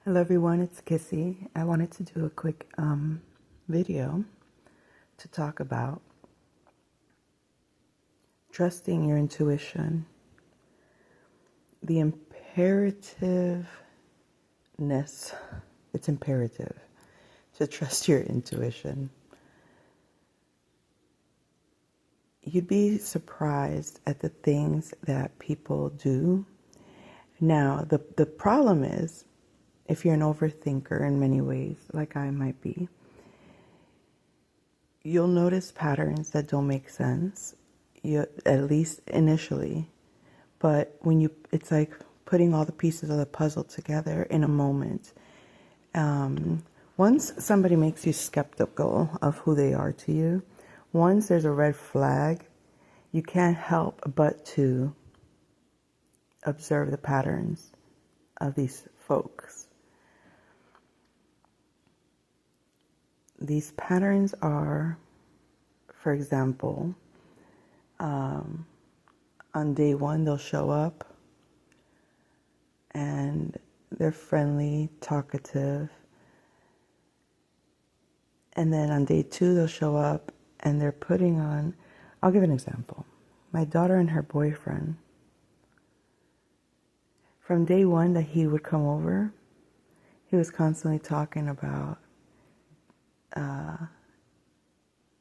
Hello everyone, it's Kissy. I wanted to do a quick video to talk about trusting your intuition, the imperativeness, it's imperative to trust your intuition. You'd be surprised at the things that people do. Now, the problem is, if you're an overthinker in many ways, like I might be, you'll notice patterns that don't make sense, at least initially. But it's like putting all the pieces of the puzzle together in a moment. Once somebody makes you skeptical of who they are to you, once there's a red flag, you can't help but to observe the patterns of these folks. These patterns are, for example, on day one, they'll show up and they're friendly, talkative. And then on day two, they'll show up and they're putting on, I'll give an example. My daughter and her boyfriend, from day one that he would come over, he was constantly talking about,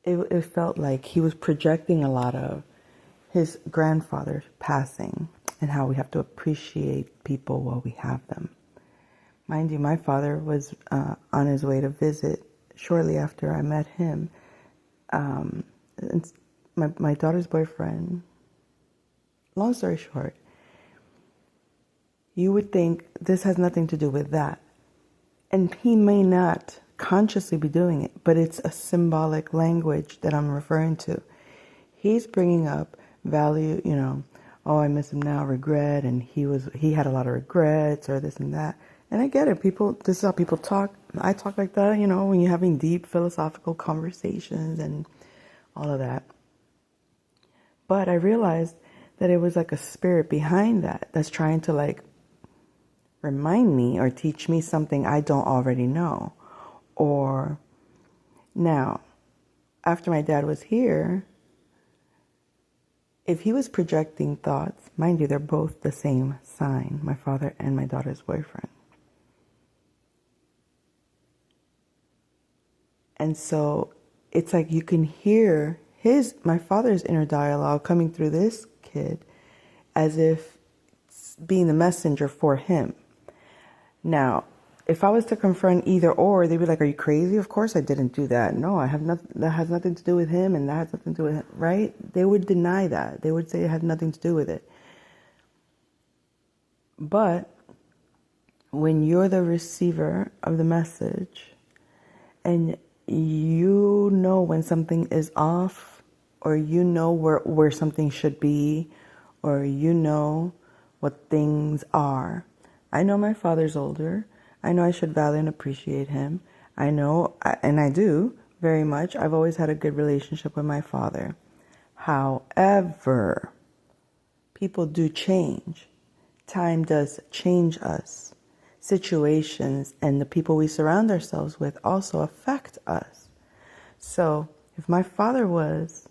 it felt like he was projecting a lot of his grandfather's passing and how we have to appreciate people while we have them. Mind you, my father was on his way to visit shortly after I met him. And my daughter's boyfriend, long story short, you would think this has nothing to do with that. And he may not consciously be doing it, but it's a symbolic language that I'm referring to. He's bringing up value, oh, I miss him now, regret, and he had a lot of regrets or this and that. And I get it. This is how people talk. I talk like that, when you're having deep philosophical conversations and all of that. But I realized that it was like a spirit behind that's trying to remind me or teach me something I don't already know. Or now, after my dad was here, if he was projecting thoughts, mind you, they're both the same sign, my father and my daughter's boyfriend. And so it's like you can hear my father's inner dialogue coming through this kid as if it's being the messenger for him. Now, if I was to confront either or, they'd be like, are you crazy? Of course I didn't do that. No, I have nothing. That has nothing to do with him, and that has nothing to do with him, right? They would deny that. They would say it had nothing to do with it. But when you're the receiver of the message, and you know when something is off, or you know where something should be, or you know what things are. I know my father's older. I know I should value and appreciate him. I know, and I do very much. I've always had a good relationship with my father. However, people do change. Time does change us. Situations and the people we surround ourselves with also affect us. So if my father was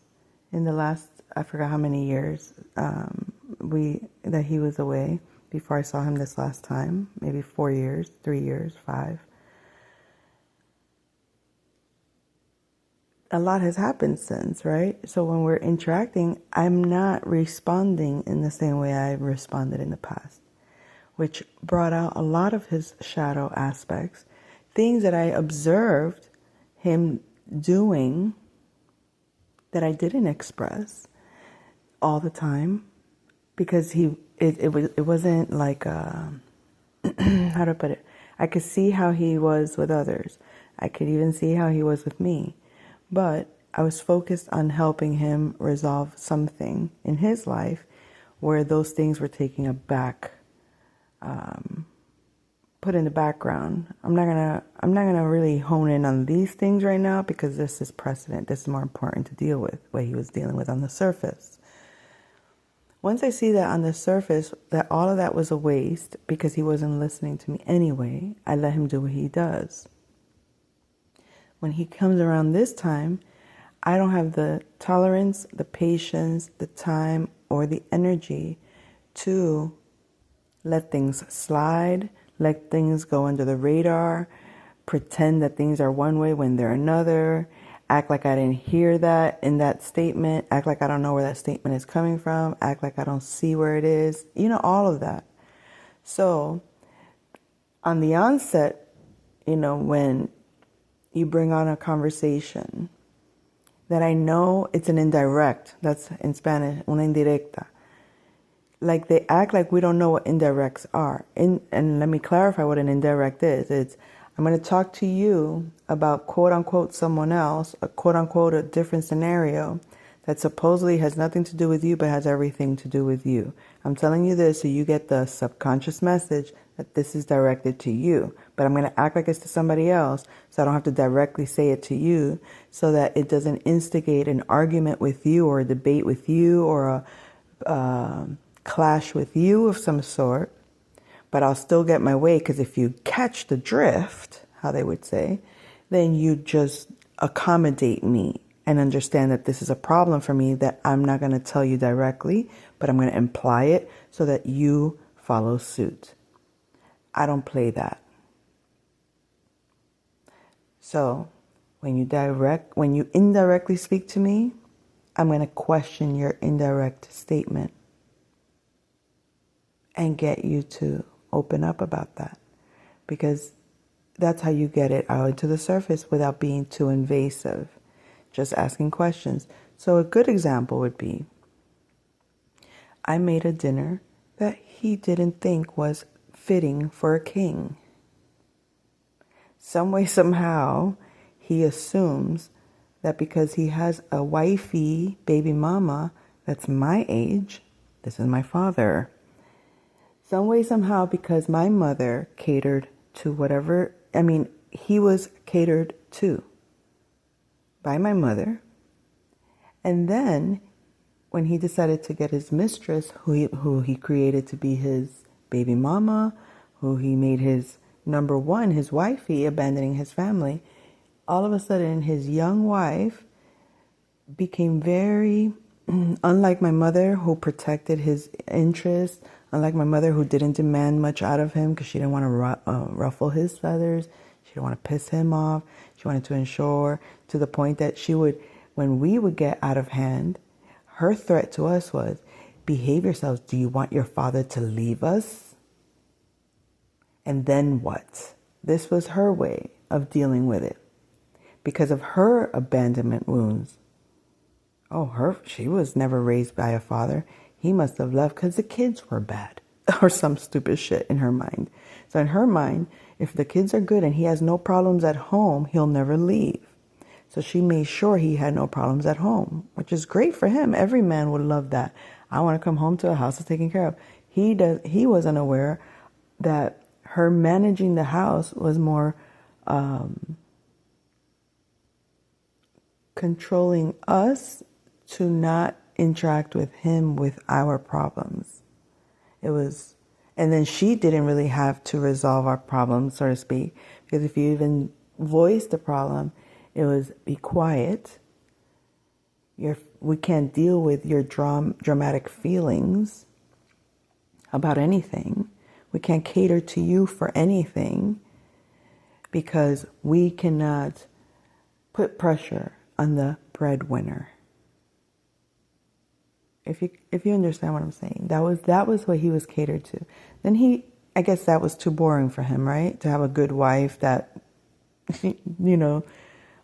in the last, I forgot how many years that he was away, before I saw him this last time, maybe 4 years, 3 years, 5. A lot has happened since, right? So when we're interacting, I'm not responding in the same way I responded in the past, which brought out a lot of his shadow aspects, things that I observed him doing that I didn't express all the time, because it wasn't like how to put it. I could see how he was with others. I could even see how he was with me. But I was focused on helping him resolve something in his life where those things were taking a put in the background. I'm not gonna really hone in on these things right now, because this is precedent. This is more important to deal with, what he was dealing with on the surface. Once I see that on the surface, that all of that was a waste because he wasn't listening to me anyway, I let him do what he does. When he comes around this time, I don't have the tolerance, the patience, the time, or the energy to let things slide, let things go under the radar, pretend that things are one way when they're another, act like I didn't hear that in that statement, act like I don't know where that statement is coming from, act like I don't see where it is, all of that. So on the onset, when you bring on a conversation that I know it's an indirect, that's in Spanish, una indirecta. Like they act like we don't know what indirects are. And let me clarify what an indirect is. It's, I'm going to talk to you about quote unquote someone else, a quote unquote a different scenario that supposedly has nothing to do with you but has everything to do with you. I'm telling you this so you get the subconscious message that this is directed to you. But I'm going to act like it's to somebody else so I don't have to directly say it to you so that it doesn't instigate an argument with you or a debate with you or a clash with you of some sort. But I'll still get my way because if you catch the drift, how they would say, then you just accommodate me and understand that this is a problem for me that I'm not going to tell you directly, but I'm going to imply it so that you follow suit. I don't play that. So when you indirectly speak to me, I'm going to question your indirect statement and get you to open up about that, because that's how you get it out into the surface without being too invasive, just asking questions. So a good example would be, I made a dinner that he didn't think was fitting for a king. Some way, somehow, he assumes that because he has a wifey, baby mama, that's my age, this is my father. Some way, somehow, because my mother catered to whatever, he was catered to by my mother. And then when he decided to get his mistress, who he created to be his baby mama, who he made his number one, his wifey, abandoning his family, all of a sudden his young wife became very, unlike my mother who protected his interests, unlike my mother who didn't demand much out of him because she didn't want to ruffle his feathers, she didn't want to piss him off, she wanted to ensure to the point that she would, when we would get out of hand, her threat to us was, behave yourselves, do you want your father to leave us? And then what? This was her way of dealing with it. Because of her abandonment wounds. She was never raised by a father. He must have left because the kids were bad. Or some stupid shit in her mind. So in her mind, if the kids are good and he has no problems at home, he'll never leave. So she made sure he had no problems at home, which is great for him. Every man would love that. I want to come home to a house that's taken care of. He wasn't aware that her managing the house was more controlling us to not interact with him with our problems. And then she didn't really have to resolve our problems, so to speak, because if you even voiced the problem, it was be quiet. We can't deal with your dramatic feelings about anything. We can't cater to you for anything because we cannot put pressure on the breadwinner. If you understand what I'm saying, that was what he was catered to. Then I guess that was too boring for him, right? To have a good wife that,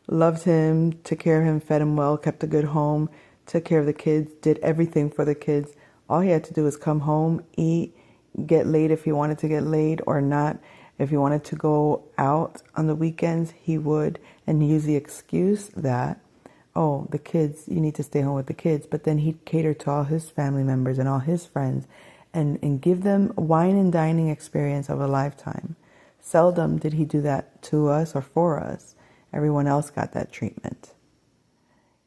loved him, took care of him, fed him well, kept a good home, took care of the kids, did everything for the kids. All he had to do was come home, eat, get laid if he wanted to get laid or not. If he wanted to go out on the weekends, he would, and use the excuse that, the kids, you need to stay home with the kids. But then he'd cater to all his family members and all his friends and give them wine and dining experience of a lifetime. Seldom did he do that to us or for us. Everyone else got that treatment.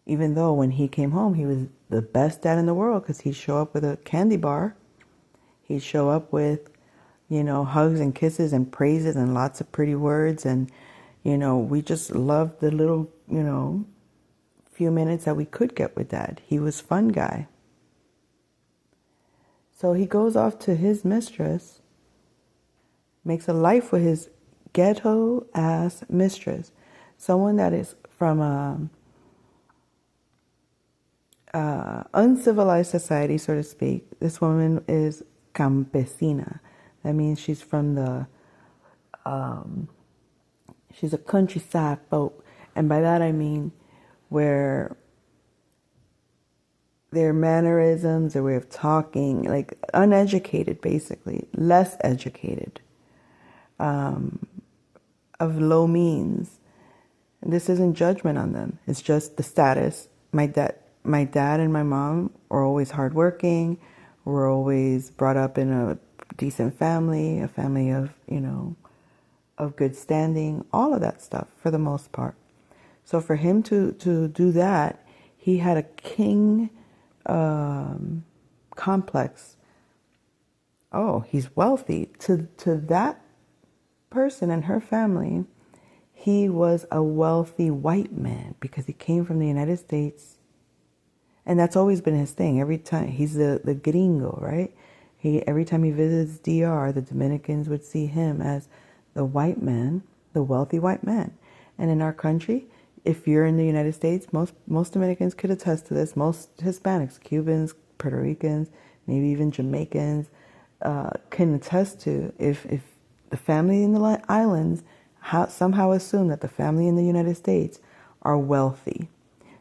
Even though when he came home, he was the best dad in the world because he'd show up with a candy bar. He'd show up with, hugs and kisses and praises and lots of pretty words. And, we just loved the little, few minutes that we could get with Dad. He was a fun guy. So he goes off to his mistress, makes a life with his ghetto ass mistress, someone that is from a uncivilized society, so to speak. This woman is campesina. That means she's from she's a countryside folk, and by that I mean where their mannerisms, their way of talking, like uneducated, basically, less educated, of low means. And this isn't judgment on them. It's just the status. My dad and my mom were always hardworking. Were always brought up in a decent family, a family of, of good standing, all of that stuff for the most part. So for him to do that, he had a king complex. Oh, he's wealthy. To that person and her family, he was a wealthy white man because he came from the United States. And that's always been his thing. Every time he's the gringo, right? Every time he visits DR, the Dominicans would see him as the white man, the wealthy white man. And in our country, if you're in the United States, most Dominicans could attest to this. Most Hispanics, Cubans, Puerto Ricans, maybe even Jamaicans, can attest to if the family in the islands somehow assume that the family in the United States are wealthy.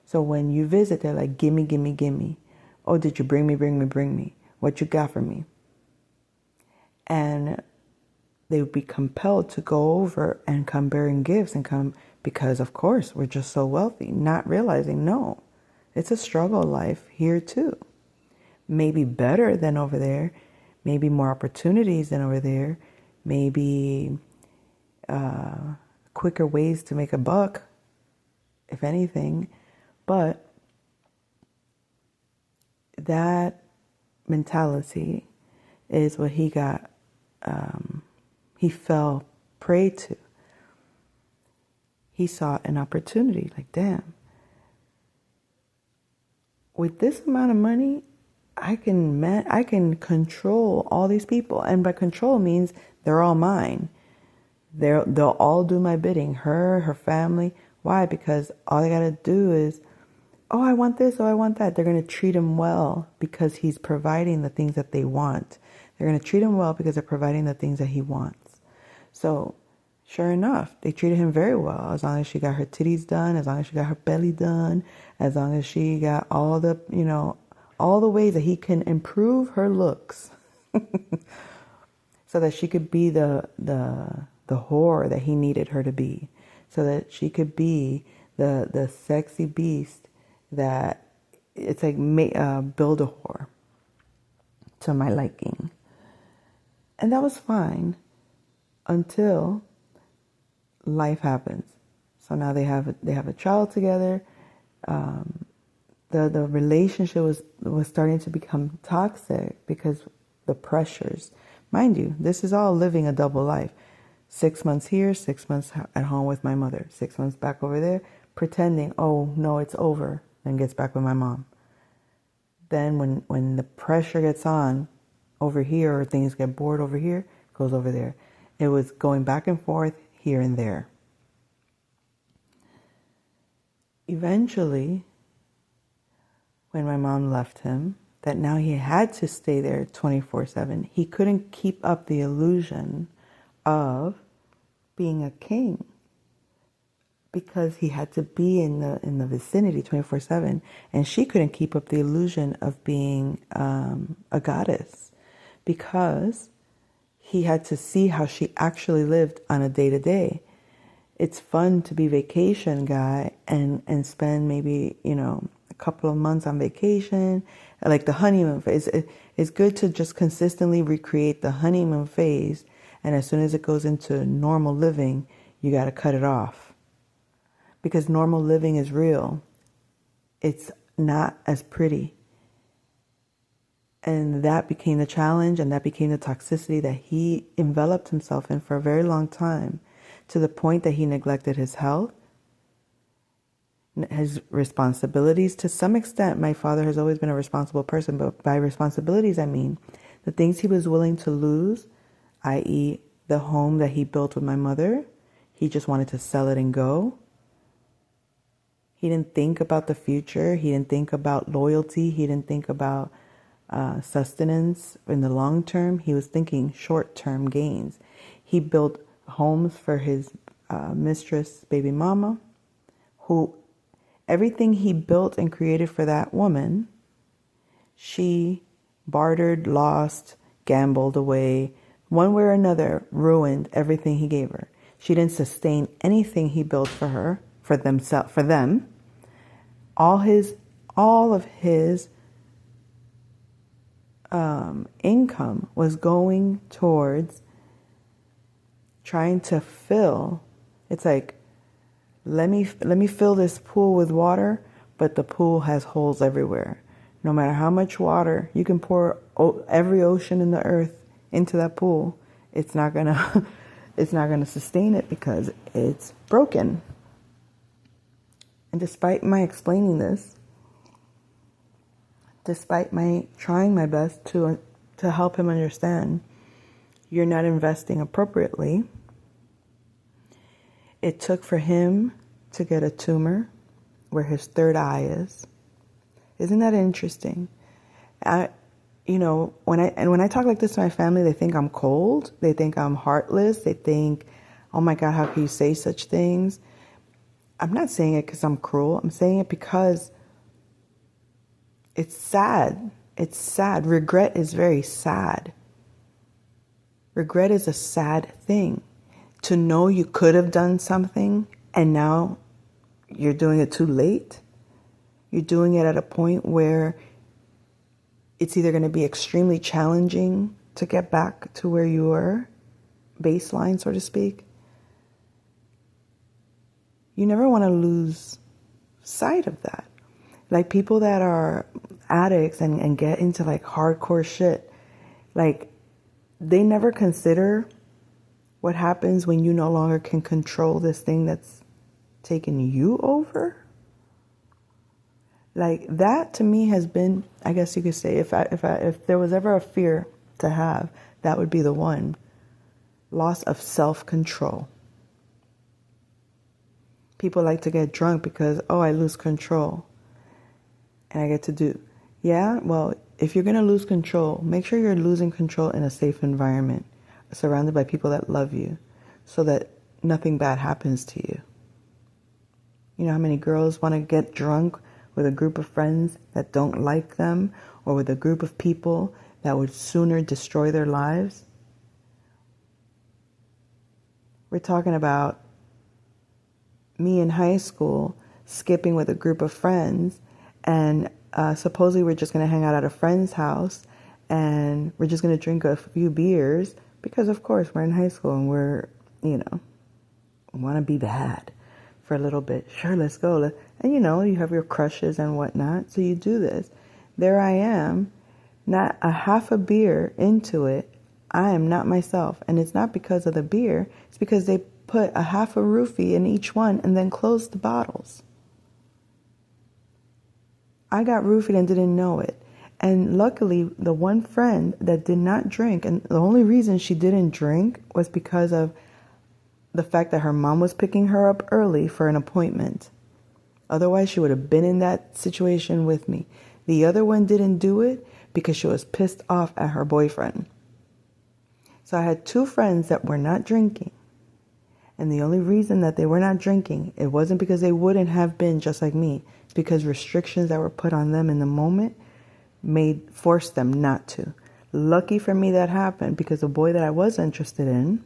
So when you visit, they're like, gimme, gimme, gimme. Oh, did you bring me? What you got for me? And they would be compelled to go over and come bearing gifts and come because, of course, we're just so wealthy, not realizing, no, it's a struggle life here too. Maybe better than over there, maybe more opportunities than over there, maybe quicker ways to make a buck, if anything. But that mentality is what he got, he fell prey to. He saw an opportunity, like, damn, with this amount of money, I can control all these people. And by control means they're all mine. They'll all do my bidding, her family. Why? Because all they got to do is, oh, I want this, oh, I want that. They're going to treat him well because he's providing the things that they want. They're going to treat him well because they're providing the things that he wants. So, sure enough, they treated him very well, as long as she got her titties done, as long as she got her belly done, as long as she got all the, all the ways that he can improve her looks so that she could be the whore that he needed her to be, so that she could be the sexy beast that it's like build a whore to my liking. And that was fine until life happens. So now they have a child together. The relationship was starting to become toxic because the pressures. Mind you, this is all living a double life. 6 months here, 6 months at home with my mother, 6 months back over there, pretending, oh no, it's over, then gets back with my mom. Then when the pressure gets on over here, or things get bored over here, goes over there. It was going back and forth here and there. Eventually, when my mom left him, that now he had to stay there 24/7. He couldn't keep up the illusion of being a king because he had to be in the vicinity 24/7, and she couldn't keep up the illusion of being a goddess because he had to see how she actually lived on a day-to-day. It's fun to be vacation guy and spend maybe, a couple of months on vacation, like the honeymoon phase. It's good to just consistently recreate the honeymoon phase, and as soon as it goes into normal living, you got to cut it off. Because normal living is real. It's not as pretty. And that became the challenge, and that became the toxicity that he enveloped himself in for a very long time, to the point that he neglected his health, his responsibilities. To some extent, my father has always been a responsible person, but by responsibilities, I mean the things he was willing to lose, i.e., the home that he built with my mother. He just wanted to sell it and go. He didn't think about the future. He didn't think about loyalty. He didn't think about sustenance in the long term. He was thinking short-term gains. He built homes for his mistress, baby mama, who everything he built and created for that woman, she bartered, lost, gambled away, one way or another, ruined everything he gave her. She didn't sustain anything he built for her, for them. All of his income was going towards trying to fill. It's like, let me fill this pool with water, but the pool has holes everywhere. No matter how much water you can pour every ocean in the earth into that pool, it's not gonna sustain it because it's broken. And despite my explaining this, despite my trying my best to help him understand, you're not investing appropriately, it took for him to get a tumor where his third eye is. Isn't that interesting? When I talk like this to my family, they think I'm cold. They think I'm heartless. They think, oh my God, how can you say such things? I'm not saying it because I'm cruel. I'm saying it because it's sad. It's sad. Regret is very sad. Regret is a sad thing. To know you could have done something and now you're doing it too late. You're doing it at a point where it's either going to be extremely challenging to get back to where you were, baseline, so to speak. You never want to lose sight of that. Like people that are addicts and get into like hardcore shit, like they never consider what happens when you no longer can control this thing that's taken you over. Like that to me has been, I guess you could say, if there was ever a fear to have, that would be the one. Loss of self-control. People like to get drunk because, I lose control. And I get to do. Yeah, well, if you're going to lose control, make sure you're losing control in a safe environment, surrounded by people that love you, so that nothing bad happens to you. You know how many girls want to get drunk with a group of friends that don't like them, or with a group of people that would sooner destroy their lives? We're talking about me in high school skipping with a group of friends, and supposedly we're just going to hang out at a friend's house and we're just going to drink a few beers because, of course, we're in high school and we're, want to be bad for a little bit. Sure, let's go. And, you have your crushes and whatnot, so you do this. There I am, not a half a beer into it. I am not myself. And it's not because of the beer. It's because they put a half a roofie in each one and then closed the bottles. I got roofied and didn't know it. And luckily, the one friend that did not drink, and the only reason she didn't drink was because of the fact that her mom was picking her up early for an appointment. Otherwise, she would have been in that situation with me. The other one didn't do it because she was pissed off at her boyfriend. So I had two friends that were not drinking. And the only reason that they were not drinking, it wasn't because they wouldn't have been just like me. It's because restrictions that were put on them in the moment forced them not to. Lucky for me that happened, because the boy that I was interested in,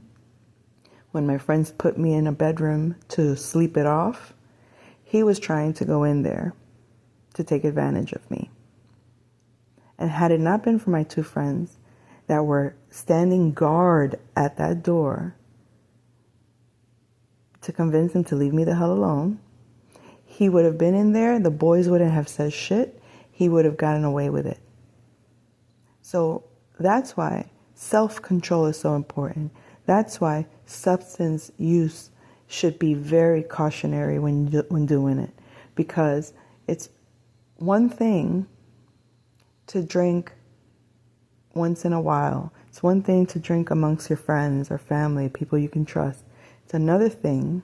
when my friends put me in a bedroom to sleep it off, he was trying to go in there to take advantage of me. And had it not been for my two friends that were standing guard at that door to convince him to leave me the hell alone, he would have been in there. The boys wouldn't have said shit. He would have gotten away with it. So that's why self-control is so important. That's why substance use should be very cautionary when doing it, because it's one thing to drink once in a while. It's one thing to drink amongst your friends or family, people you can trust. It's another thing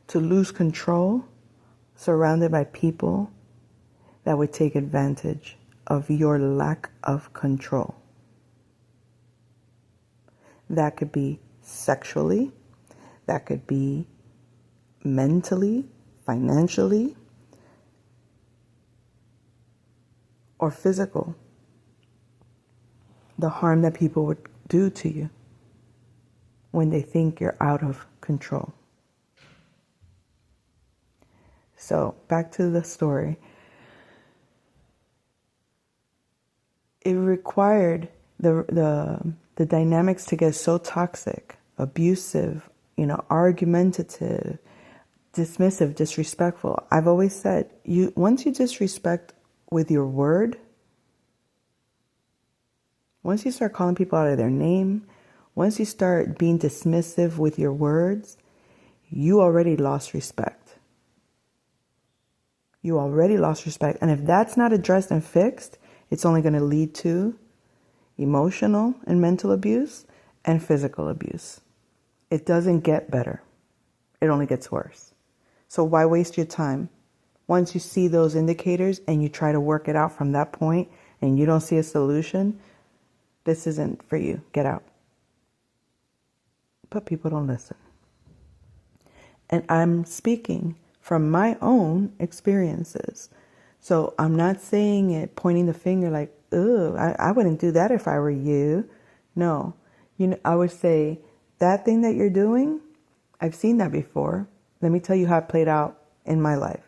to lose control surrounded by people that would take advantage of your lack of control. That could be sexually, that could be mentally, financially, or physical. The harm that people would do to you when they think you're out of control. So back to the story. It required the dynamics to get so toxic, abusive, argumentative, dismissive, disrespectful. I've always said, once you disrespect with your word, once you start calling people out of their name, once you start being dismissive with your words, you already lost respect. You already lost respect. And if that's not addressed and fixed, it's only going to lead to emotional and mental abuse and physical abuse. It doesn't get better. It only gets worse. So why waste your time? Once you see those indicators and you try to work it out from that point and you don't see a solution, this isn't for you. Get out. But people don't listen. And I'm speaking from my own experiences. So I'm not saying it pointing the finger like, ugh, I wouldn't do that if I were you. No. I would say, that thing that you're doing, I've seen that before. Let me tell you how it played out in my life.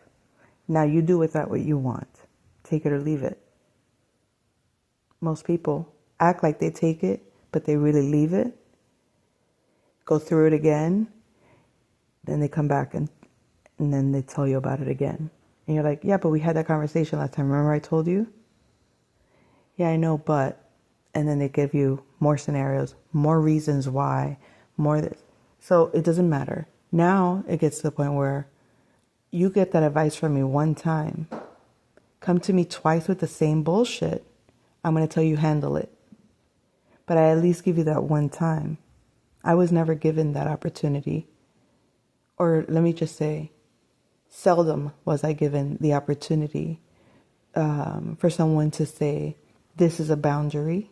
Now you do with that what you want. Take it or leave it. Most people act like they take it, but they really leave it. Go through it again. Then they come back and then they tell you about it again. And you're like, yeah, but we had that conversation last time. Remember I told you? Yeah, I know, but... And then they give you more scenarios, more reasons why, more this. So it doesn't matter. Now it gets to the point where you get that advice from me one time. Come to me twice with the same bullshit. I'm going to tell you handle it. But I at least give you that one time. I was never given that opportunity. Or let me just say, seldom was I given the opportunity for someone to say, this is a boundary,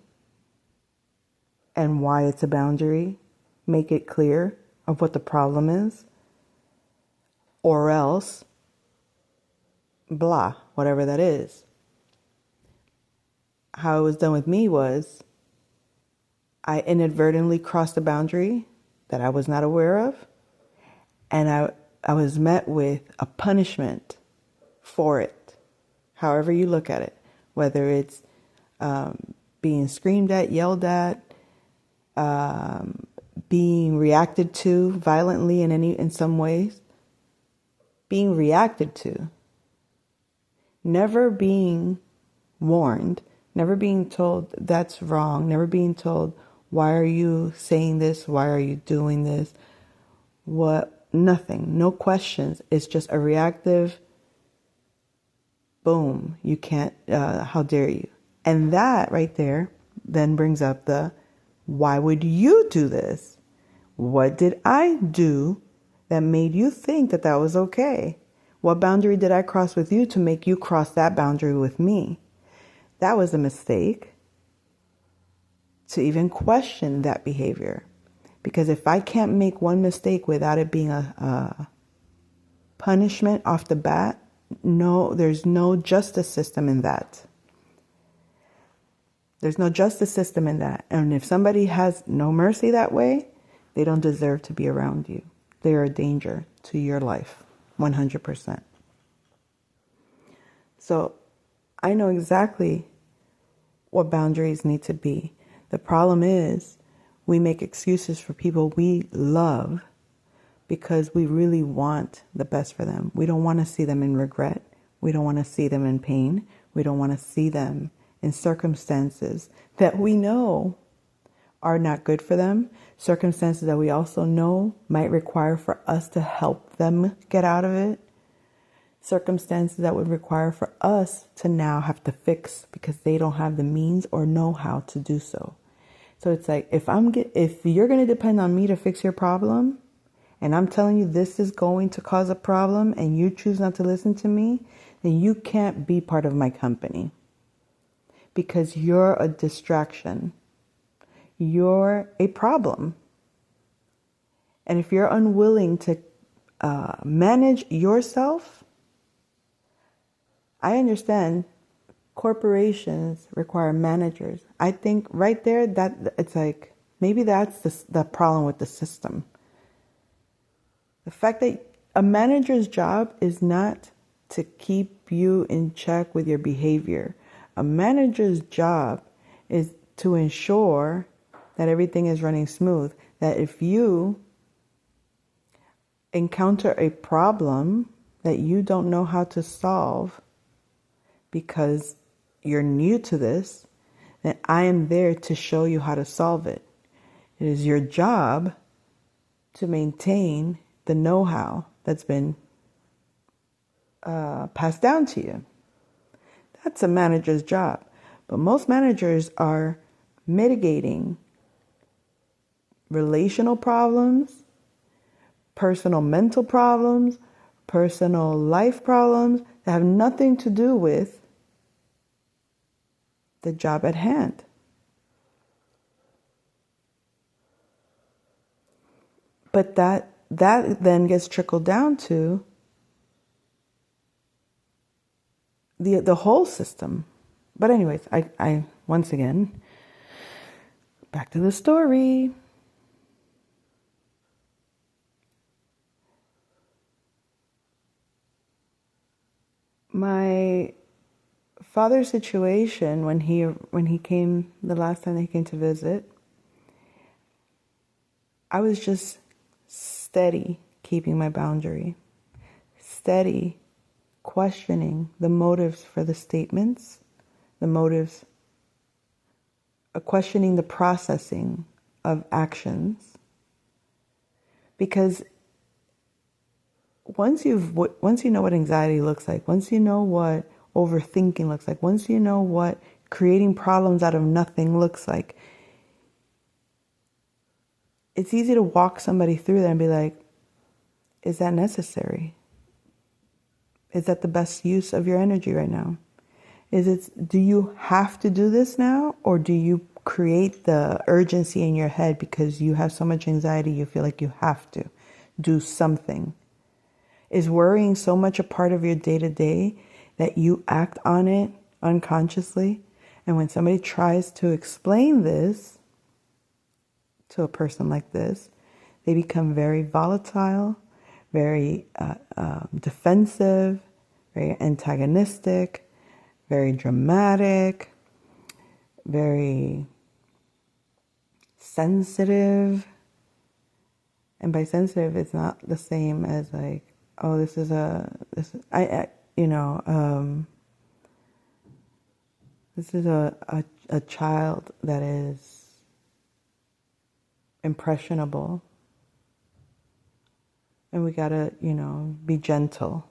and why it's a boundary. Make it clear of what the problem is. Or else, blah, whatever that is. How it was done with me was, I inadvertently crossed a boundary that I was not aware of, and I was met with a punishment for it, however you look at it, whether it's being screamed at, yelled at, being reacted to violently in some ways, being reacted to, never being warned, never being told that's wrong, never being told, why are you saying this? Why are you doing this? What? Nothing. No questions. It's just a reactive, boom, you can't, how dare you? And that right there then brings up why would you do this? What did I do that made you think that that was okay? What boundary did I cross with you to make you cross that boundary with me? That was a mistake to even question that behavior. Because if I can't make one mistake without it being a punishment off the bat, no, there's no justice system in that. There's no justice system in that. And if somebody has no mercy that way, they don't deserve to be around you. They are a danger to your life, 100%. So I know exactly what boundaries need to be. The problem is we make excuses for people we love because we really want the best for them. We don't want to see them in regret. We don't want to see them in pain. We don't want to see them in circumstances that we know are not good for them, circumstances that we also know might require for us to help them get out of it, circumstances that would require for us to now have to fix because they don't have the means or know how to do so. So it's like, if you're going to depend on me to fix your problem, and I'm telling you this is going to cause a problem, and you choose not to listen to me, then you can't be part of my company, because you're a distraction. You're a problem. And if you're unwilling to manage yourself, I understand corporations require managers. I think right there that it's like, maybe that's the problem with the system. The fact that a manager's job is not to keep you in check with your behavior. A manager's job is to ensure that everything is running smooth. That if you encounter a problem that you don't know how to solve because you're new to this, then I am there to show you how to solve it. It is your job to maintain the know-how that's been passed down to you. That's a manager's job. But most managers are mitigating relational problems, personal mental problems, personal life problems that have nothing to do with the job at hand. But that then gets trickled down to the whole system. But anyways, I once again, back to the story. My father's situation when he came the last time that he came to visit, I was just steady keeping my boundary, steady questioning the motives for the statements, the motives, questioning the processing of actions. Because once you know what anxiety looks like, once you know what overthinking looks like, once you know what creating problems out of nothing looks like, it's easy to walk somebody through that and be like, is that necessary? Is that the best use of your energy right now? Do you have to do this now? Or do you create the urgency in your head because you have so much anxiety you feel like you have to do something? Is worrying so much a part of your day-to-day that you act on it unconsciously? And when somebody tries to explain this to a person like this, they become very volatile, very defensive, very antagonistic, very dramatic, very sensitive. And by sensitive, it's not the same as like, oh, this is a child that is impressionable, and we gotta, be gentle.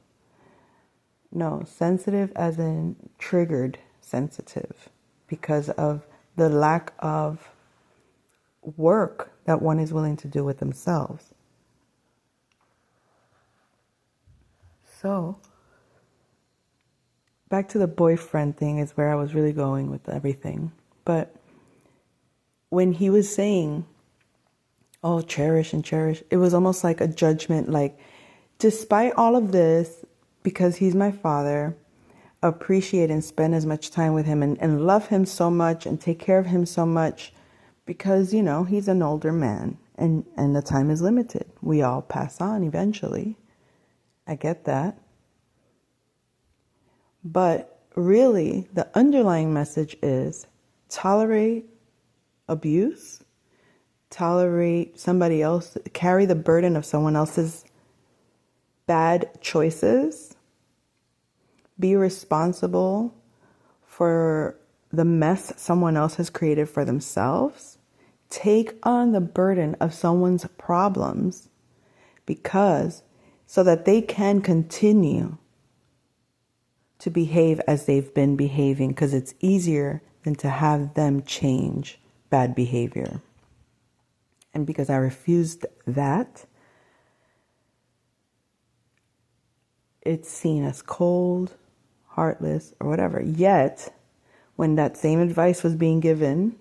No, sensitive as in triggered sensitive because of the lack of work that one is willing to do with themselves. So, back to the boyfriend thing is where I was really going with everything. But when he was saying, oh, cherish and cherish, it was almost like a judgment, like, despite all of this, because he's my father, appreciate and spend as much time with him and love him so much and take care of him so much because, he's an older man and the time is limited. We all pass on eventually. I get that. But really, the underlying message is tolerate abuse, tolerate somebody else, carry the burden of someone else's bad choices, be responsible for the mess someone else has created for themselves, take on the burden of someone's problems so that they can continue to behave as they've been behaving, because it's easier than to have them change bad behavior. And because I refused that, it's seen as cold, heartless, or whatever. Yet, when that same advice was being given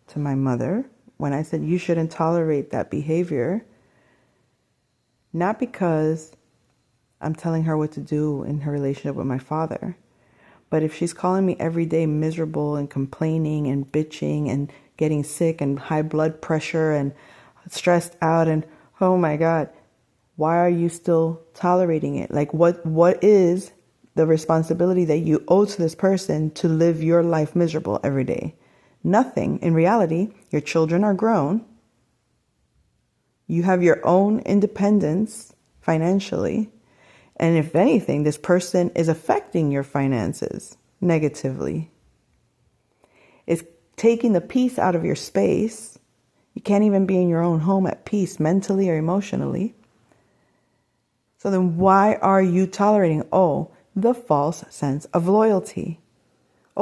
to my mother, when I said you shouldn't tolerate that behavior, not because I'm telling her what to do in her relationship with my father, but if she's calling me every day miserable and complaining and bitching and getting sick and high blood pressure and stressed out and, oh my God, why are you still tolerating it? Like, what is the responsibility that you owe to this person to live your life miserable every day? Nothing. In reality, your children are grown. You have your own independence financially. And if anything, this person is affecting your finances negatively. It's taking the peace out of your space. You can't even be in your own home at peace mentally or emotionally. So then why are you tolerating, the false sense of loyalty?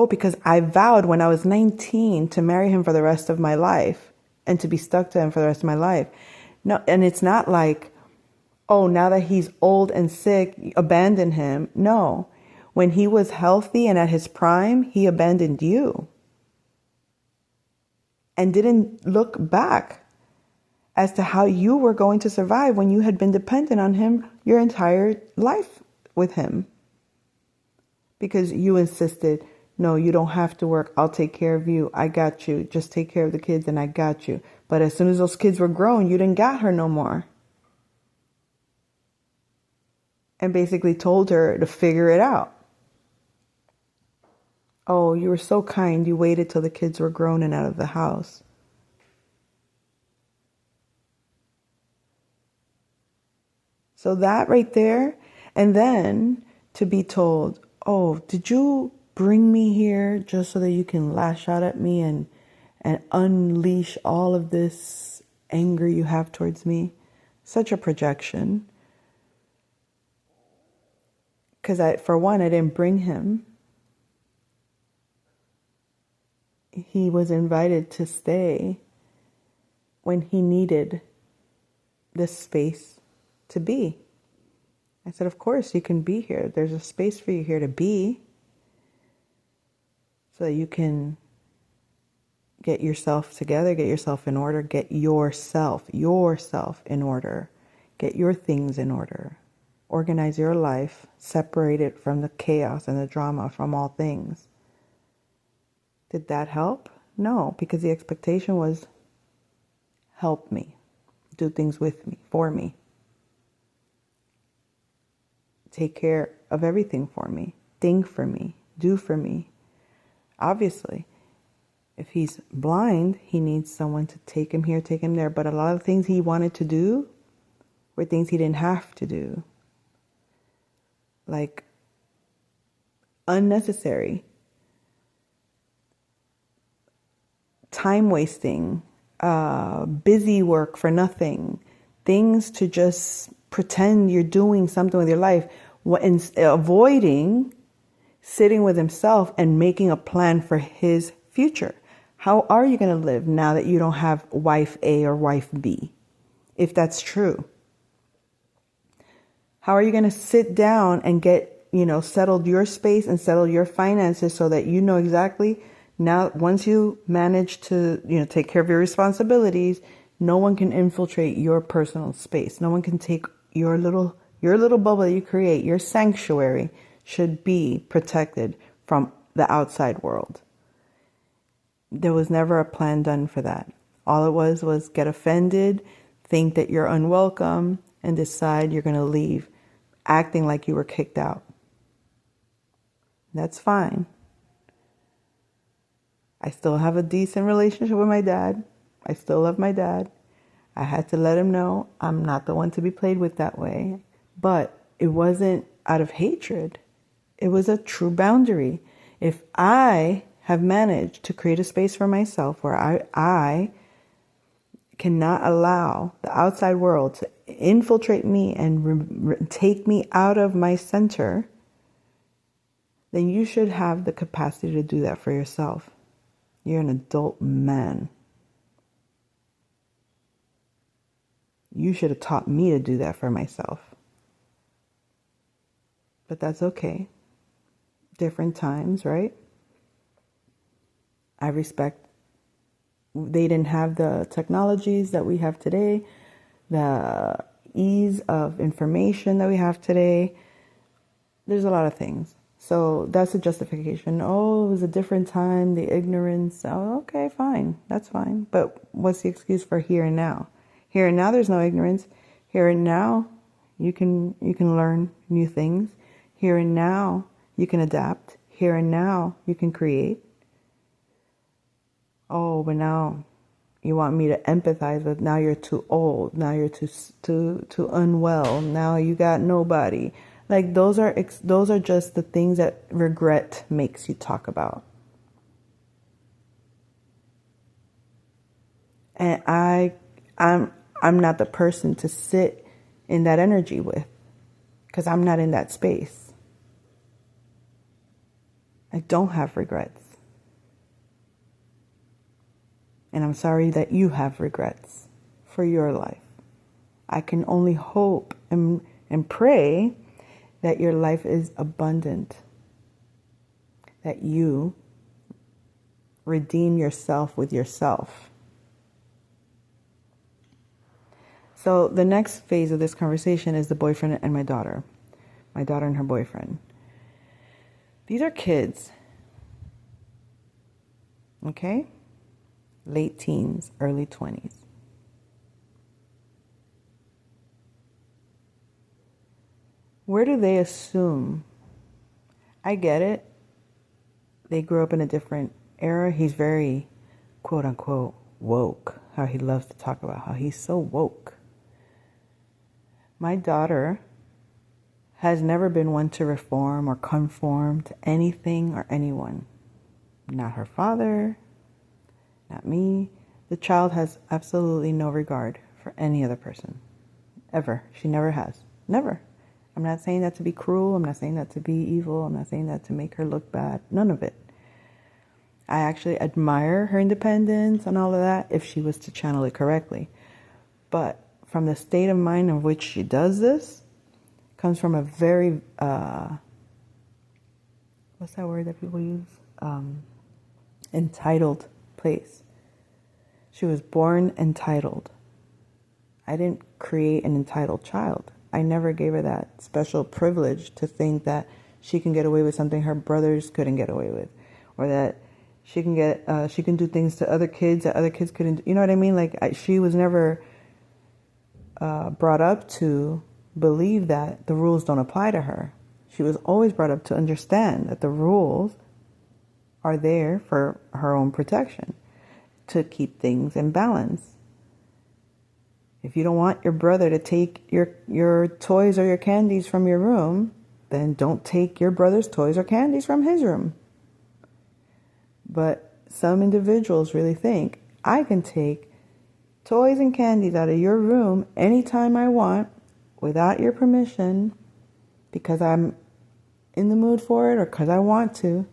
Because I vowed when I was 19 to marry him for the rest of my life and to be stuck to him for the rest of my life. No, and it's not like, now that he's old and sick, abandon him. No, when he was healthy and at his prime, he abandoned you and didn't look back as to how you were going to survive when you had been dependent on him your entire life with him. Because you insisted, no, you don't have to work. I'll take care of you. I got you. Just take care of the kids and I got you. But as soon as those kids were grown, you didn't got her no more. And basically told her to figure it out. Oh, you were so kind. You waited till the kids were grown and out of the house. So that right there, and then to be told, did you bring me here just so that you can lash out at me and unleash all of this anger you have towards me? Such a projection. Because for one, I didn't bring him. He was invited to stay when he needed this space to be. I said, of course, you can be here. There's a space for you here to be so that you can get yourself together, get yourself in order, get yourself in order, get your things in order, organize your life, separate it from the chaos and the drama from all things. Did that help? No, because the expectation was help me, do things with me, for me. Take care of everything for me, think for me, do for me. Obviously, if he's blind, he needs someone to take him here, take him there. But a lot of things he wanted to do were things he didn't have to do. Like unnecessary, time wasting, busy work for nothing, things to just pretend you're doing something with your life, avoiding sitting with himself and making a plan for his future. How are you going to live now that you don't have wife A or wife B, if that's true? How are you going to sit down and get, settled your space and settle your finances so that you know exactly now, once you manage to, take care of your responsibilities, no one can infiltrate your personal space. No one can take your little bubble that you create. Your sanctuary should be protected from the outside world. There was never a plan done for that. All it was get offended, think that you're unwelcome, and decide you're going to leave, acting like you were kicked out. That's fine. I still have a decent relationship with my dad. I still love my dad. I had to let him know I'm not the one to be played with that way. But it wasn't out of hatred. It was a true boundary. If I have managed to create a space for myself where I cannot allow the outside world to infiltrate me and take me out of my center, then you should have the capacity to do that for yourself. You're an adult man. You should have taught me to do that for myself. But that's okay. Different times, right? I respect. They didn't have the technologies that we have today, the ease of information that we have today. There's a lot of things. So that's a justification. Oh, it was a different time, the ignorance. Oh, okay, fine. That's fine. But what's the excuse for here and now? Here and now, there's no ignorance. Here and now, you can learn new things. Here and now, you can adapt. Here and now, you can create. Oh, but now you want me to empathize with, now you're too old. Now you're too unwell. Now you got nobody. Like those are just the things that regret makes you talk about. And I'm not the person to sit in that energy with, because I'm not in that space. I don't have regrets. And I'm sorry that you have regrets for your life. I can only hope and pray that your life is abundant, that you redeem yourself with yourself. So the next phase of this conversation is the boyfriend and my daughter and her boyfriend. These are kids, okay? Late teens, early 20s. Where do they assume? I get it. They grew up in a different era. He's very, quote unquote, woke. How he loves to talk about how he's so woke. My daughter has never been one to reform or conform to anything or anyone. Not her father, not me. The child has absolutely no regard for any other person. Ever. She never has. Never. I'm not saying that to be cruel. I'm not saying that to be evil. I'm not saying that to make her look bad. None of it. I actually admire her independence and all of that if she was to channel it correctly. But from the state of mind in which she does this, comes from a very, what's that word that people use? Entitled place. She was born entitled. I didn't create an entitled child. I never gave her that special privilege to think that she can get away with something her brothers couldn't get away with, or that she can do things to other kids that other kids couldn't. You know what I mean? Like she was never brought up to believe that the rules don't apply to her. She was always brought up to understand that the rules are there for her own protection, to keep things in balance. If you don't want your brother to take your toys or your candies from your room, then don't take your brother's toys or candies from his room. But some individuals really think, I can take toys and candies out of your room anytime I want without your permission because I'm in the mood for it or because I want to.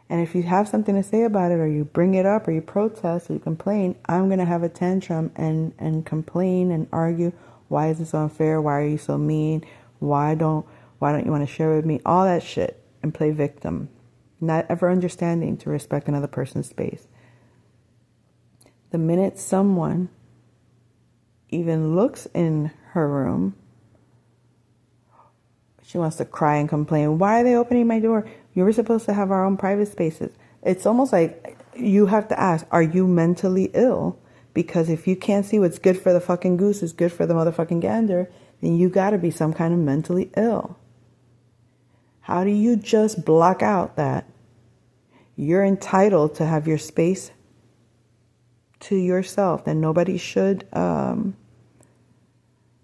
And if you have something to say about it, or you bring it up, or you protest, or you complain, I'm going to have a tantrum and complain and argue. Why is this so unfair? Why are you so mean? Why don't you want to share with me? All that shit, and play victim. Not ever understanding to respect another person's space. The minute someone even looks in her room, she wants to cry and complain. Why are they opening my door? You were supposed to have our own private spaces. It's almost like you have to ask, are you mentally ill? Because if you can't see what's good for the fucking goose is good for the motherfucking gander, then you got to be some kind of mentally ill. How do you just block out that you're entitled to have your space to yourself, that nobody should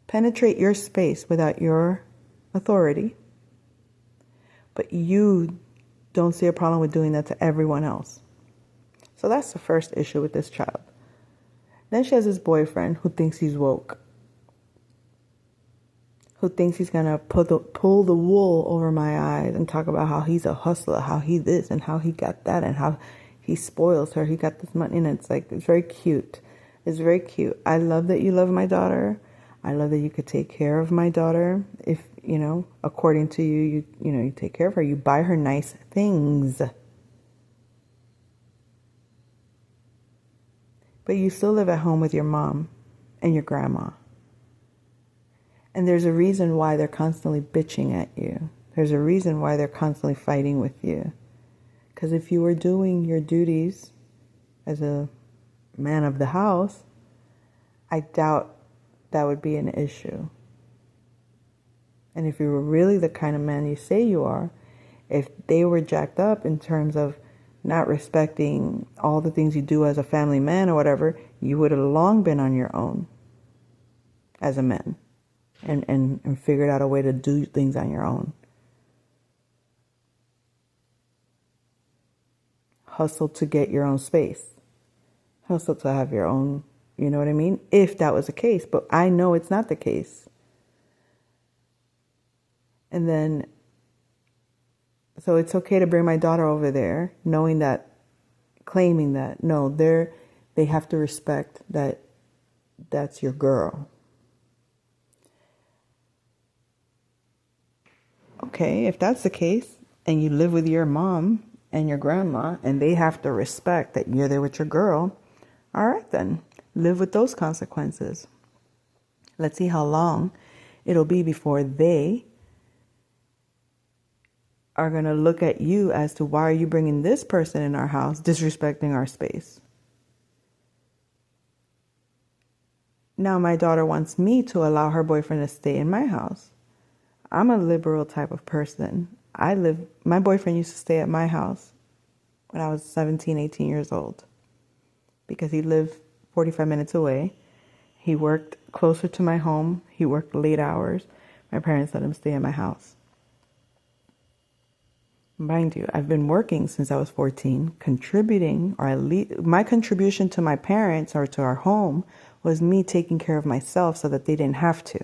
penetrate your space without your authority, but you don't see a problem with doing that to everyone else. So that's the first issue with this child. Then she has this boyfriend who thinks he's woke, who thinks he's going to pull the wool over my eyes and talk about how he's a hustler, how he this and how he got that and how he spoils her. He got this money. And it's like, it's very cute. It's very cute. I love that you love my daughter. I love that you could take care of my daughter. If, according to you, you take care of her. You buy her nice things. But you still live at home with your mom and your grandma. And there's a reason why they're constantly bitching at you. There's a reason why they're constantly fighting with you. Because if you were doing your duties as a man of the house, I doubt that would be an issue. And if you were really the kind of man you say you are, if they were jacked up in terms of not respecting all the things you do as a family man or whatever, you would have long been on your own as a man and figured out a way to do things on your own. Hustle to get your own space. Hustle to have your own, you know what I mean? If that was the case, but I know it's not the case. And then, so it's okay to bring my daughter over there, knowing that, claiming that, no, they have to respect that that's your girl. Okay, if that's the case, and you live with your mom and your grandma, and they have to respect that you're there with your girl, all right then, live with those consequences. Let's see how long it'll be before they are going to look at you as to, why are you bringing this person in our house, disrespecting our space? Now my daughter wants me to allow her boyfriend to stay in my house. I'm a liberal type of person. My boyfriend used to stay at my house when I was 17, 18 years old because he lived 45 minutes away. He worked closer to my home. He worked late hours. My parents let him stay at my house. Mind you, I've been working since I was 14, contributing, or at least my contribution to my parents or to our home was me taking care of myself so that they didn't have to.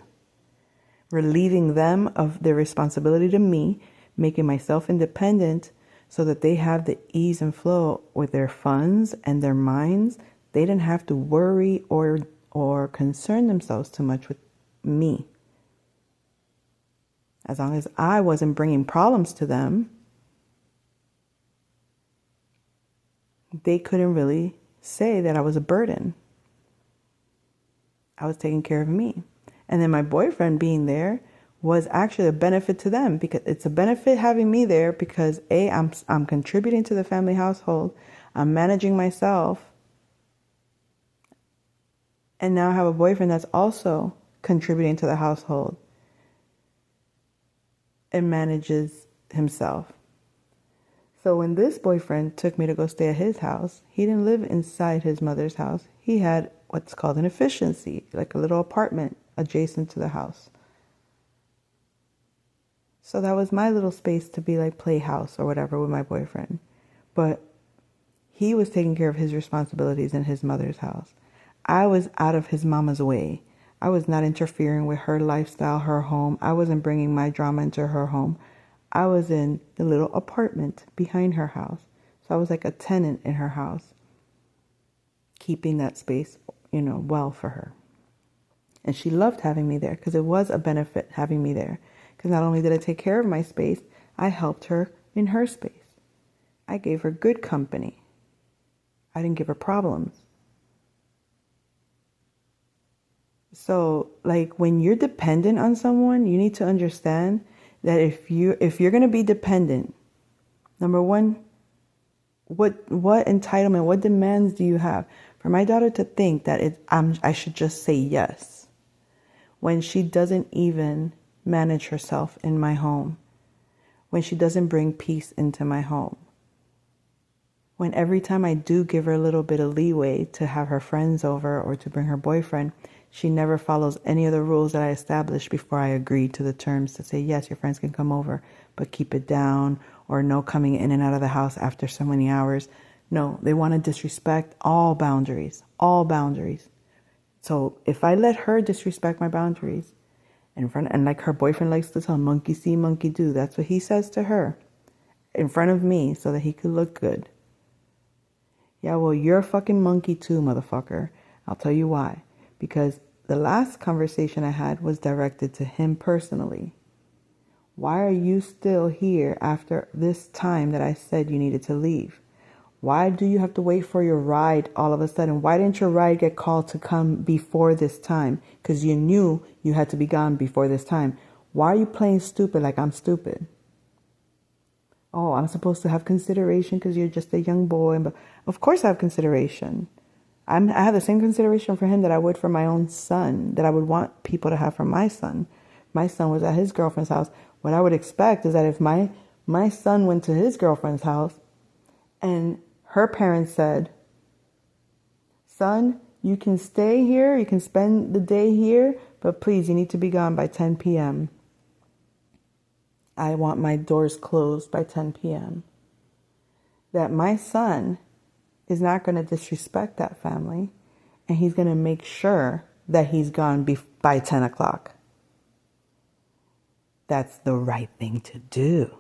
Relieving them of their responsibility to me, making myself independent so that they have the ease and flow with their funds and their minds. They didn't have to worry or concern themselves too much with me. As long as I wasn't bringing problems to them, they couldn't really say that I was a burden. I was taking care of me. And then my boyfriend being there was actually a benefit to them, because it's a benefit having me there because I'm contributing to the family household. I'm managing myself. And now I have a boyfriend that's also contributing to the household and manages himself. So when this boyfriend took me to go stay at his house, he didn't live inside his mother's house. He had what's called an efficiency, like a little apartment adjacent to the house. So that was my little space to be like playhouse or whatever with my boyfriend. But he was taking care of his responsibilities in his mother's house. I was out of his mama's way. I was not interfering with her lifestyle, her home. I wasn't bringing my drama into her home. I was in the little apartment behind her house. So I was like a tenant in her house, keeping that space, well for her. And she loved having me there because it was a benefit having me there. Because not only did I take care of my space, I helped her in her space. I gave her good company. I didn't give her problems. So, like, when you're dependent on someone, you need to understand that if you're going to be dependent, number one, what entitlement, what demands do you have? For my daughter to think that I should just say yes when she doesn't even manage herself in my home, when she doesn't bring peace into my home, when every time I do give her a little bit of leeway to have her friends over or to bring her boyfriend, she never follows any of the rules that I established before I agreed to the terms to say, yes, your friends can come over, but keep it down, or no coming in and out of the house after so many hours. No, they want to disrespect all boundaries, all boundaries. So if I let her disrespect my boundaries in front, and like her boyfriend likes to tell, monkey see, monkey do, that's what he says to her in front of me so that he could look good. Yeah, well, you're a fucking monkey too, motherfucker. I'll tell you why. Because the last conversation I had was directed to him personally. Why are you still here after this time that I said you needed to leave? Why do you have to wait for your ride all of a sudden? Why didn't your ride get called to come before this time? Because you knew you had to be gone before this time. Why are you playing stupid like I'm stupid? Oh, I'm supposed to have consideration because you're just a young boy. But of course I have consideration. I have the same consideration for him that I would for my own son, that I would want people to have for my son. My son was at his girlfriend's house. What I would expect is that if my son went to his girlfriend's house and her parents said, son, you can stay here, you can spend the day here, but please, you need to be gone by 10 p.m. I want my doors closed by 10 p.m. That my son is not going to disrespect that family, and he's going to make sure that he's gone by 10 o'clock. That's the right thing to do.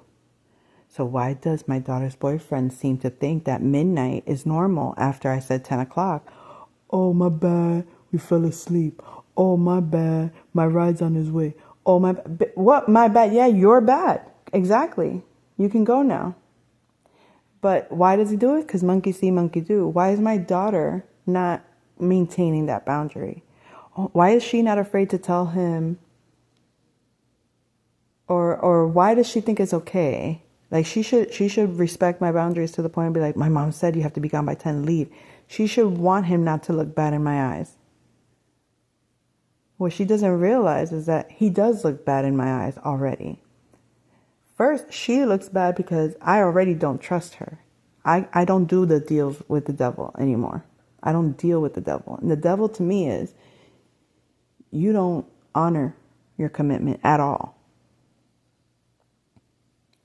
So why does my daughter's boyfriend seem to think that midnight is normal after I said 10 o'clock? Oh, my bad, we fell asleep. Oh, my bad, my ride's on his way. Oh, my bad. What, my bad? Yeah, you're bad. Exactly. You can go now. But why does he do it? Because monkey see, monkey do. Why is my daughter not maintaining that boundary? Why is she not afraid to tell him? Or why does she think it's okay? Like she should respect my boundaries to the point of be like, my mom said you have to be gone by 10, leave. She should want him not to look bad in my eyes. What she doesn't realize is that he does look bad in my eyes already. First, she looks bad because I already don't trust her. I don't do the deals with the devil anymore. I don't deal with the devil. And the devil to me is, you don't honor your commitment at all.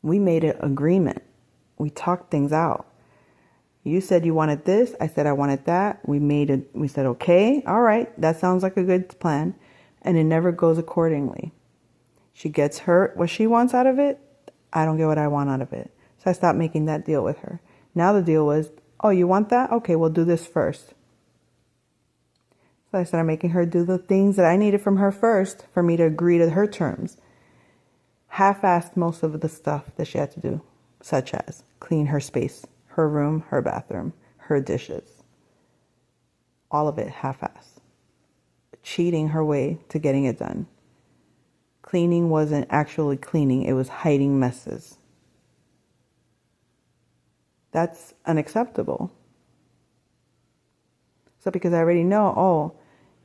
We made an agreement. We talked things out. You said you wanted this. I said I wanted that. We said, okay, all right, that sounds like a good plan. And it never goes accordingly. She gets what she wants out of it. I don't get what I want out of it. So I stopped making that deal with her. Now the deal was, oh, you want that? Okay, we'll do this first. So I started making her do the things that I needed from her first for me to agree to her terms. Half-assed most of the stuff that she had to do, such as clean her space, her room, her bathroom, her dishes. All of it half-assed. Cheating her way to getting it done. Cleaning wasn't actually cleaning, it was hiding messes. That's unacceptable. So because I already know, oh,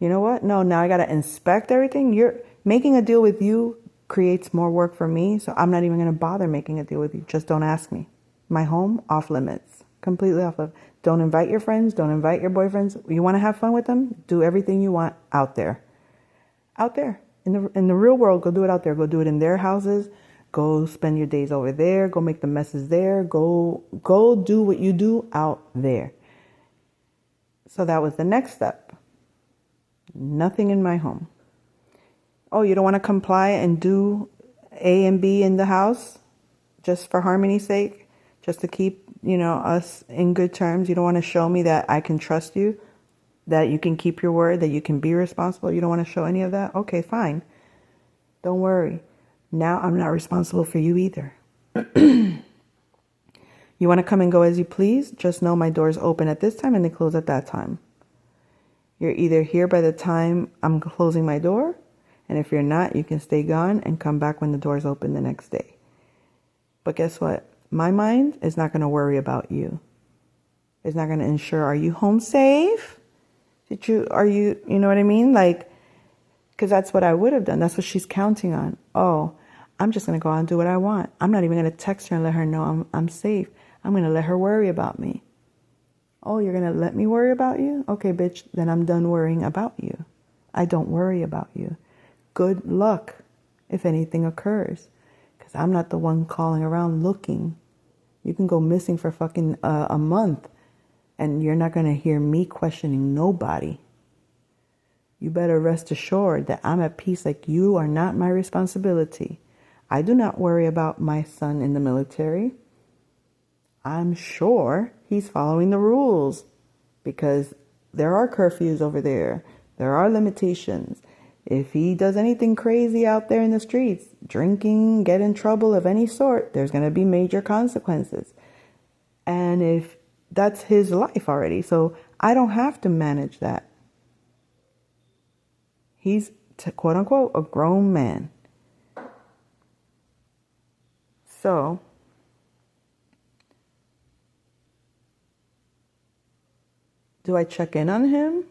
you know what? No, now I got to inspect everything. You're making a deal with you creates more work for me, so I'm not even going to bother making a deal with you. Just don't ask me. My home, off limits. Completely off limits. Don't invite your friends. Don't invite your boyfriends. You want to have fun with them? Do everything you want out there. Out there. In the real world, go do it out there. Go do it in their houses. Go spend your days over there. Go make the messes there. Go do what you do out there. So that was the next step. Nothing in my home. Oh, you don't want to comply and do A and B in the house just for harmony's sake, just to keep, us in good terms. You don't want to show me that I can trust you, that you can keep your word, that you can be responsible. You don't want to show any of that? Okay, fine. Don't worry. Now I'm not responsible for you either. You want to come and go as you please? Just know my doors open at this time and they close at that time. You're either here by the time I'm closing my door, and if you're not, you can stay gone and come back when the doors open the next day. But guess what? My mind is not going to worry about you. It's not going to ensure, are you home safe? You know what I mean? Like, because that's what I would have done. That's what she's counting on. Oh, I'm just going to go out and do what I want. I'm not even going to text her and let her know I'm safe. I'm going to let her worry about me. Oh, you're going to let me worry about you? Okay, bitch, then I'm done worrying about you. I don't worry about you. Good luck if anything occurs, because I'm not the one calling around looking You can go missing for fucking a month and you're not going to hear me questioning nobody. You better rest assured that I'm at peace. Like, you are not my responsibility. I do not worry about my son in the military. I'm sure he's following the rules because there are curfews over there. There are limitations. If he does anything crazy out there in the streets, drinking, get in trouble of any sort, there's going to be major consequences. And if that's his life already, so I don't have to manage that. He's, quote unquote, a grown man. So, do I check in on him?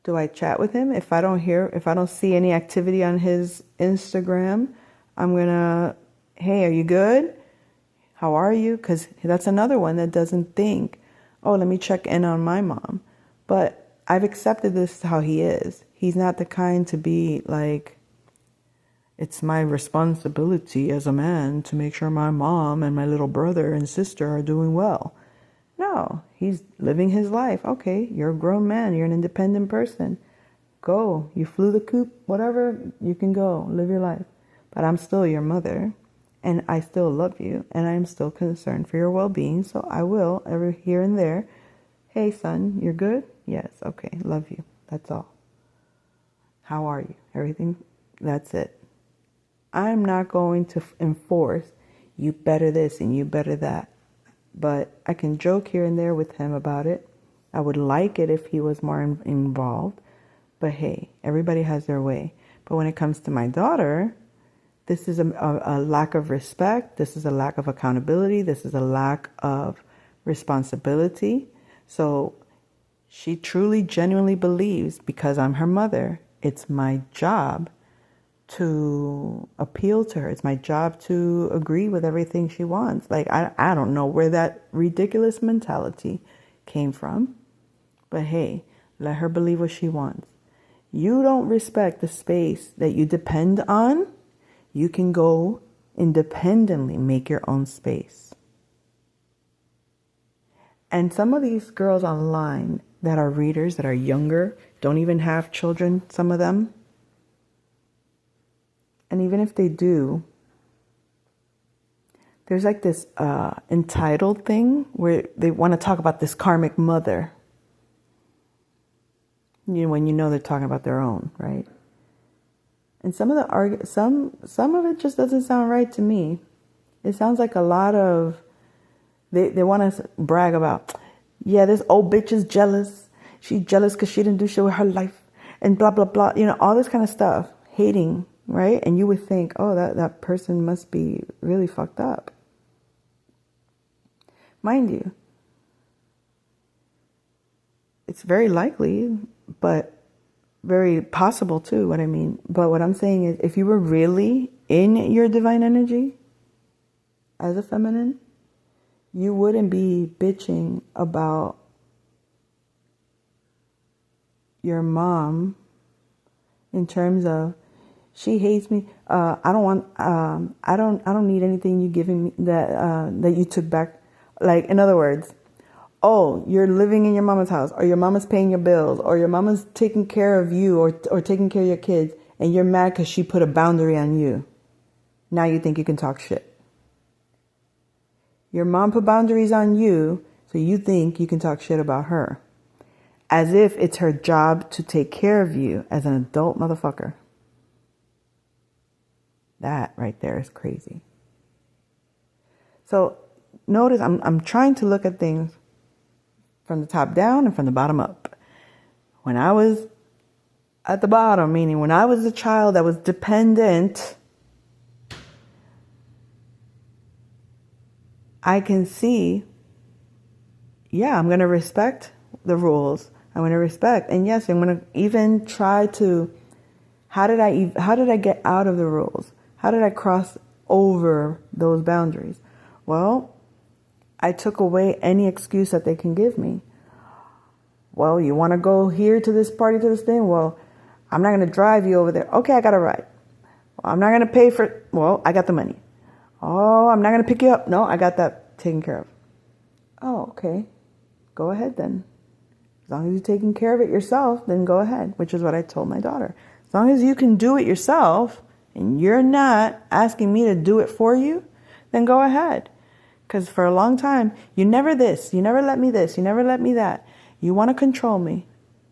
Do I chat with him? If I don't see any activity on his Instagram, I'm gonna, hey, are you good? How are you? Because that's another one that doesn't think, oh, let me check in on my mom. But I've accepted this how he is. He's not the kind to be like, it's my responsibility as a man to make sure my mom and my little brother and sister are doing well. No, he's living his life. Okay, you're a grown man. You're an independent person. Go. You flew the coop, whatever, you can go. Live your life. But I'm still your mother, and I still love you, and I'm still concerned for your well-being, so I will, every here and there, hey, son, you're good? Yes, okay, love you. That's all. How are you? Everything? That's it. I'm not going to enforce, you better this and you better that. But I can joke here and there with him about it. I would like it if he was more involved. But hey, everybody has their way. But when it comes to my daughter, this is a lack of respect. This is a lack of accountability. This is a lack of responsibility. So she truly, genuinely believes, because I'm her mother, it's my job to appeal to her. It's my job to agree with everything she wants. Like, I don't know where that ridiculous mentality came from. But hey, let her believe what she wants. You don't respect the space that you depend on, you can go independently make your own space. And some of these girls online that are readers, that are younger, don't even have children, some of them. And even if they do, there's like this entitled thing where they want to talk about this karmic mother. You know, when you know they're talking about their own, right? And some of the some of it just doesn't sound right to me. It sounds like a lot of they want to brag about, yeah, this old bitch is jealous. She's jealous because she didn't do shit with her life, and blah blah blah. You know, all this kind of stuff, hating. Right? And you would think, oh, that person must be really fucked up. Mind you, it's very likely, but very possible too, what I mean. But what I'm saying is, if you were really in your divine energy as a feminine, you wouldn't be bitching about your mom in terms of, she hates me. I don't need anything you giving me that you took back. Like, in other words, oh, you're living in your mama's house, or your mama's paying your bills, or your mama's taking care of you, or taking care of your kids, and you're mad because she put a boundary on you. Now you think you can talk shit. Your mom put boundaries on you, so you think you can talk shit about her, as if it's her job to take care of you as an adult motherfucker. That right there is crazy. So notice I'm trying to look at things from the top down and from the bottom up. When I was at the bottom, meaning when I was a child that was dependent, I can see, yeah, I'm going to respect the rules. I'm going to respect. And yes, I'm going to even try to, how did I get out of the rules? How did I cross over those boundaries? Well, I took away any excuse that they can give me. Well, you want to go here to this party, to this thing? Well, I'm not going to drive you over there. Okay, I got a ride. Well, I'm not going to pay for, well, I got the money. Oh, I'm not going to pick you up. No, I got that taken care of. Oh, okay. Go ahead then. As long as you're taking care of it yourself, then go ahead, which is what I told my daughter. As long as you can do it yourself and you're not asking me to do it for you, then go ahead. Because for a long time, you never this, you never let me this, you never let me that. You want to control me.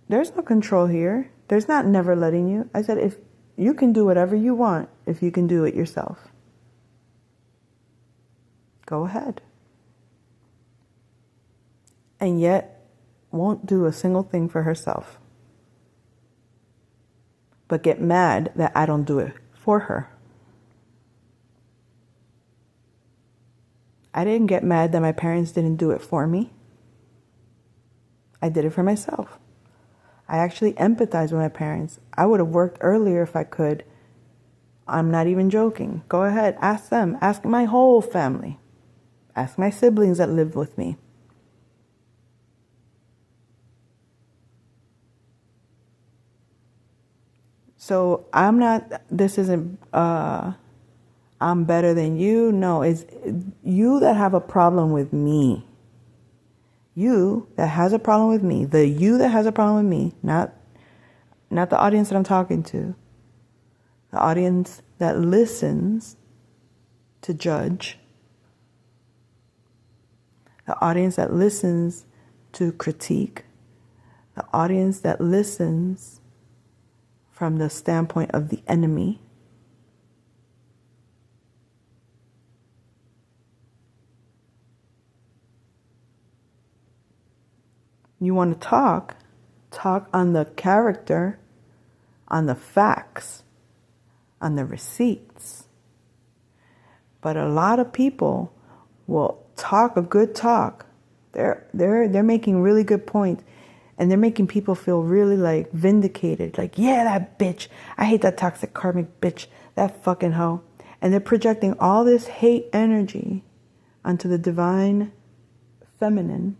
There's no control here. There's not never letting you. I said, if you can do whatever you want, if you can do it yourself, go ahead. And yet, won't do a single thing for herself, but get mad that I don't do it for her. I didn't get mad that my parents didn't do it for me. I did it for myself. I actually empathize with my parents. I would have worked earlier if I could. I'm not even joking. Go ahead, ask them. Ask my whole family. Ask my siblings that live with me. So I'm not, this isn't, I'm better than you. No, it's you that have a problem with me. You that has a problem with me. The you that has a problem with me, not the audience that I'm talking to. The audience that listens to judge. The audience that listens to critique. The audience that listens from the standpoint of the enemy. You want to talk on the character, on the facts, on the receipts. But a lot of people will talk a good talk. They're making really good points. And they're making people feel really like vindicated. Like, yeah, that bitch. I hate that toxic karmic bitch. That fucking hoe. And they're projecting all this hate energy onto the divine feminine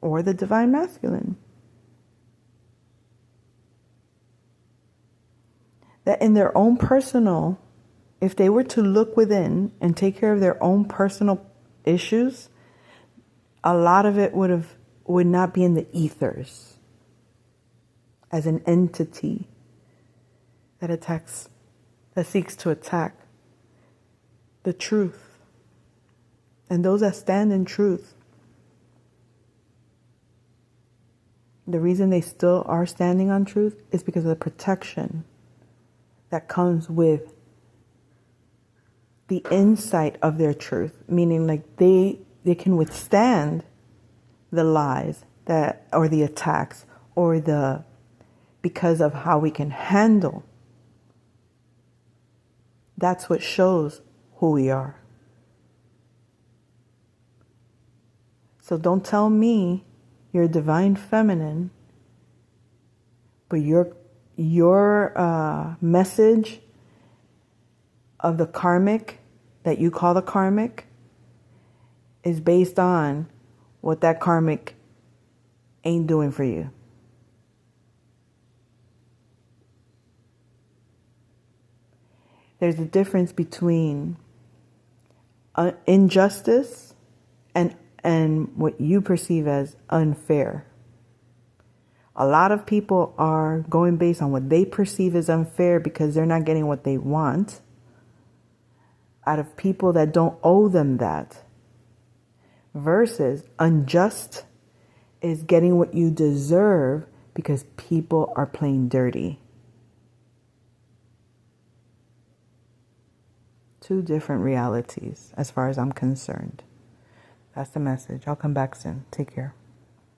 or the divine masculine. That in their own personal, if they were to look within and take care of their own personal issues, a lot of it would not be in the ethers as an entity that seeks to attack the truth. And those that stand in truth, the reason they still are standing on truth is because of the protection that comes with the insight of their truth, meaning like they can withstand the lies or the attacks because of how we can handle. That's what shows who we are. So don't tell me you're divine feminine, but your message of the karmic that you call the karmic is based on what that karmic ain't doing for you. There's a difference between injustice and what you perceive as unfair. A lot of people are going based on what they perceive as unfair because they're not getting what they want out of people that don't owe them that. Versus unjust is getting what you deserve because people are playing dirty. Two different realities as far as I'm concerned. That's the message. I'll come back soon. Take care.